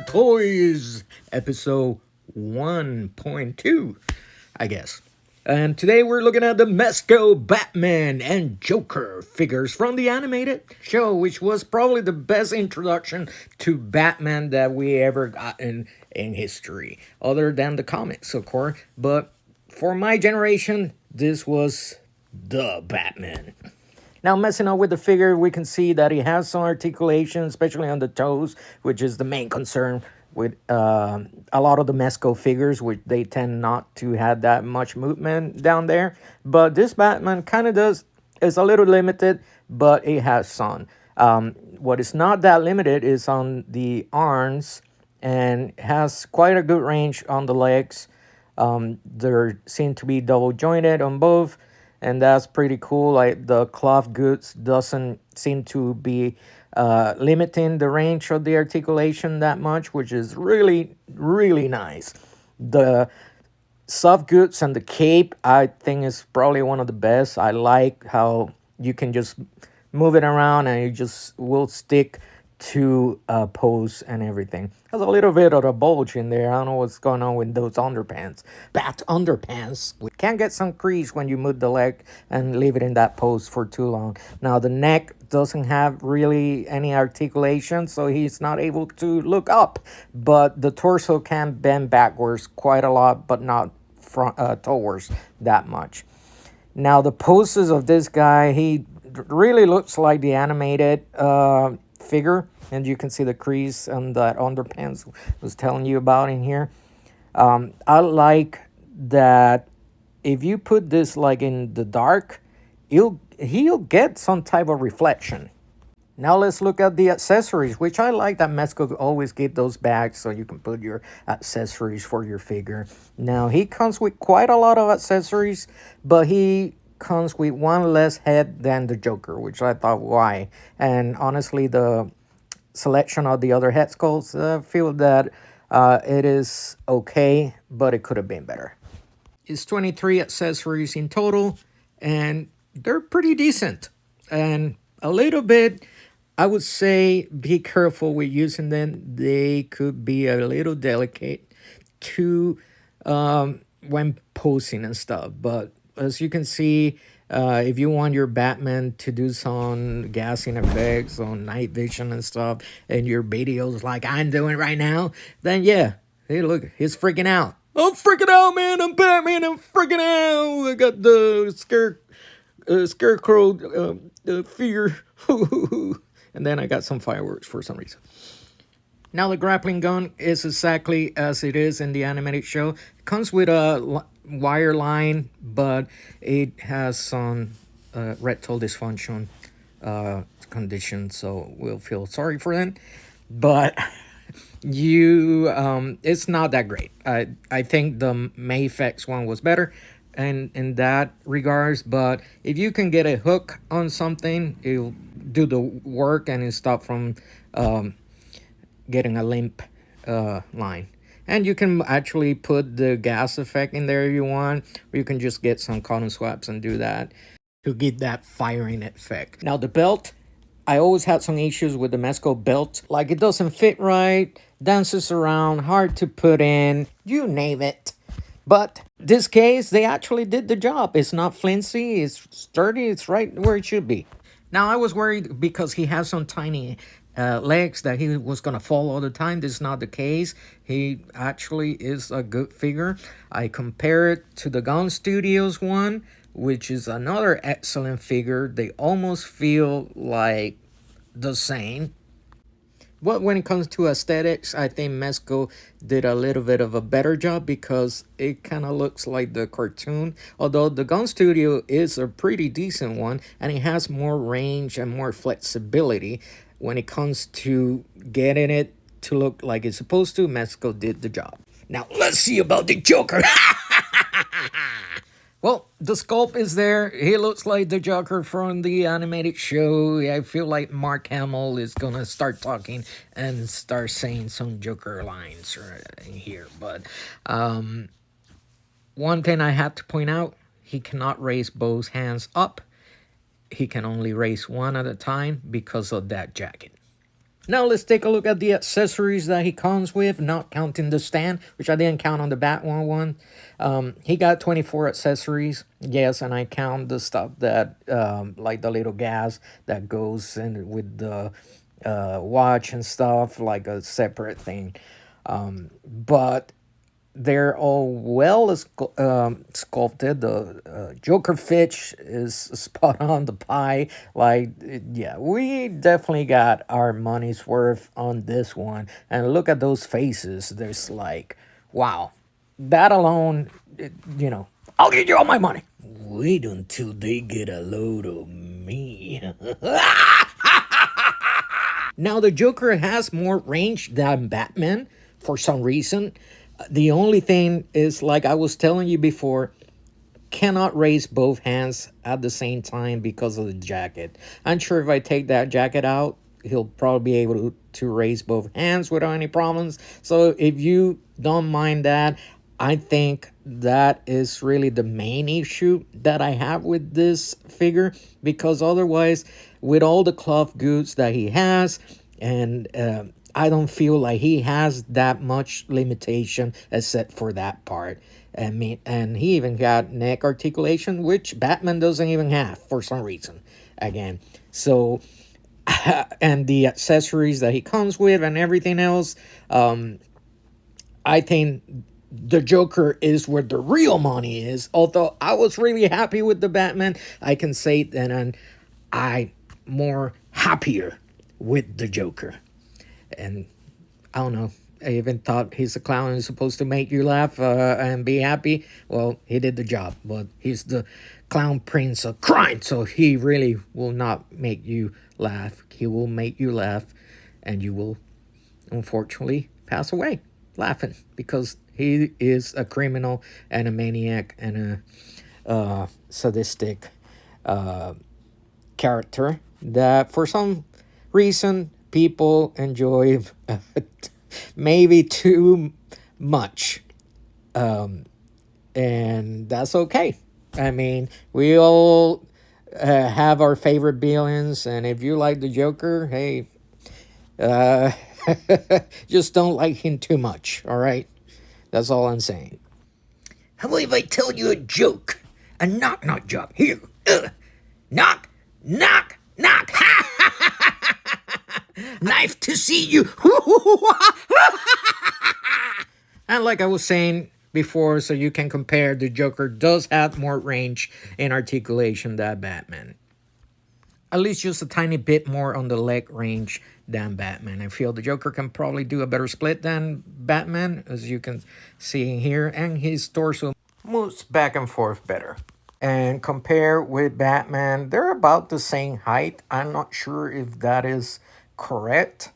Macho-NerdToys, episode 1.2, I guess. And today we're looking at the Mezco Batman and Joker figures from the animated show, which was probably the best introduction to Batman that we ever got in history, other than the comics, of course. But for my generation, this was the Batman. Now, messing up with the figure, we can see that he has some articulation, especially on the toes, which is the main concern with a lot of the Mezco figures, which they tend not to have that much movement down there. But this Batman kind of does, is a little limited, but it has some. What is not that limited is on the arms, and has quite a good range on the legs. They seem to be double jointed on both. And that's pretty cool. Like the cloth goods doesn't seem to be limiting the range of the articulation that much, which is really, really nice. The soft goods and the cape, I think, is probably one of the best. I like how you can just move it around and it just will stick to a pose and everything. There's a little bit of a bulge in there. I don't know what's going on with those underpants. Bat underpants. We can get some crease when you move the leg and leave it in that pose for too long. Now the neck doesn't have really any articulation, so he's not able to look up. But the torso can bend backwards quite a lot, but not front towards that much. Now the poses of this guy, he really looks like the animated figure, and you can see the crease and that underpants I was telling you about in here. I like that if you put this like in the dark, he'll get some type of reflection. Now let's look at the accessories, which I like that Mezco always get those bags so you can put your accessories for your figure. Now he comes with quite a lot of accessories, but he comes with one less head than the Joker, which I thought, why? And honestly, the selection of the other head sculpts, I feel that it is okay, but it could have been better. It's 23 accessories in total, and they're pretty decent. And a little bit, I would say, be careful with using them. They could be a little delicate to when posing and stuff, but as you can see, if you want your Batman to do some gassing effects on night vision and stuff, and your videos like I'm doing right now, then yeah, hey, look, he's freaking out. I'm freaking out, man. I'm Batman. I'm freaking out. I got the scarecrow figure. And then I got some fireworks for some reason. Now the grappling gun is exactly as it is in the animated show. It comes with a wire line, but it has some rectal dysfunction condition, so we'll feel sorry for them. But it's not that great. I think the Mayfex one was better in that regards, but if you can get a hook on something, it'll do the work and it'll stop from getting a limp line. And you can actually put the gas effect in there if you want, or you can just get some cotton swabs and do that to get that firing effect. Now the belt, I always had some issues with the Mezco belt. Like it doesn't fit right, dances around, hard to put in, you name it. But this case, they actually did the job. It's not flimsy, it's sturdy, it's right where it should be. Now I was worried because he has some tiny legs that he was going to fall all the time. This is not the case. He actually is a good figure. I compare it to the Gun Studios one, which is another excellent figure. They almost feel like the same. But when it comes to aesthetics, I think Mezco did a little bit of a better job because it kind of looks like the cartoon. Although the Gun Studio is a pretty decent one, and it has more range and more flexibility. When it comes to getting it to look like it's supposed to, Mezco did the job. Now, let's see about the Joker. Well, the sculpt is there. He looks like the Joker from the animated show. I feel like Mark Hamill is going to start talking and start saying some Joker lines in here. But one thing I have to point out, he cannot raise both hands up. He can only raise one at a time because of that jacket. Now let's take a look at the accessories that he comes with, not counting the stand, which I didn't count on the Batman one. He got 24 accessories, yes, and I count the stuff that, like the little gas that goes in with the watch and stuff, like a separate thing. But they're all well sculpted. The Joker Fitch is spot on the pie. Like, yeah, we definitely got our money's worth on this one. And look at those faces. There's like, wow, that alone, I'll give you all my money. Wait until they get a load of me. Now, the Joker has more range than Batman for some reason. The only thing is, like I was telling you before, cannot raise both hands at the same time because of the jacket. I'm sure if I take that jacket out, he'll probably be able to raise both hands without any problems. So if you don't mind that, I think that is really the main issue that I have with this figure, because otherwise, with all the cloth goods that he has, and I don't feel like he has that much limitation except for that part. I mean, and he even got neck articulation, which Batman doesn't even have for some reason. Again, so and the accessories that he comes with and everything else, I think the Joker is where the real money is. Although I was really happy with the Batman, I can say that I'm more happier with the Joker. And I don't know, I even thought he's a clown and is supposed to make you laugh and be happy. Well, he did the job, but he's the clown prince of crime, so he really will not make you laugh. He will make you laugh, and you will, unfortunately, pass away laughing, because he is a criminal and a maniac and a sadistic character that for some reason people enjoy maybe too much, and that's okay. I mean, we all have our favorite villains, and if you like the Joker, hey, just don't like him too much, all right? That's all I'm saying. How about if I tell you a joke? A knock-knock joke. Here. Knock, knock, knock. Nice to see you. And like I was saying before, so you can compare, the Joker does have more range in articulation than Batman. At least just a tiny bit more on the leg range than Batman. I feel the Joker can probably do a better split than Batman, as you can see here, and his torso moves back and forth better. And compare with Batman, they're about the same height. I'm not sure if that is correct.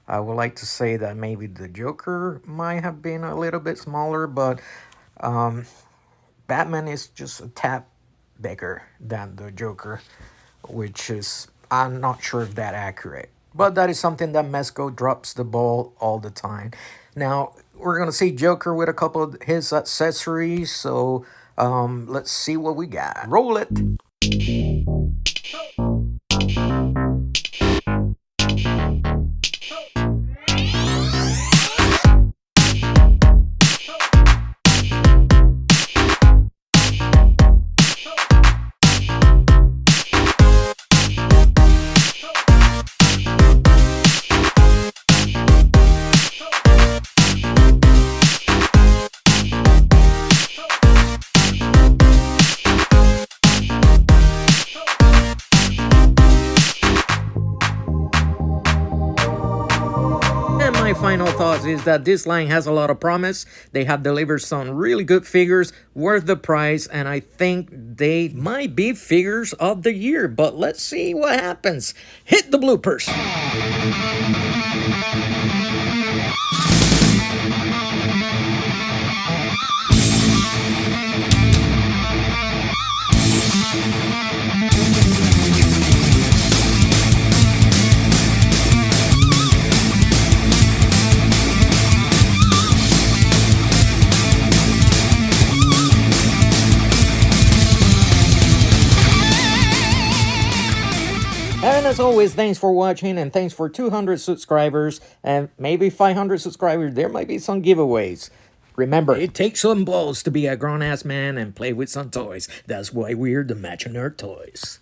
I would like to say that maybe the Joker might have been a little bit smaller, but Batman is just a tad bigger than the Joker, which is, I'm not sure if that's accurate. But that is something that Mezco drops the ball all the time. Now, we're going to see Joker with a couple of his accessories, so let's see what we got. Roll it. My final thoughts is that this line has a lot of promise. They have delivered some really good figures worth the price, and I think they might be figures of the year. But let's see what happens. Hit the bloopers. And as always, thanks for watching, and thanks for 200 subscribers, and maybe 500 subscribers. There might be some giveaways. Remember, it takes some balls to be a grown-ass man and play with some toys. That's why we're the Macho-NerdToys.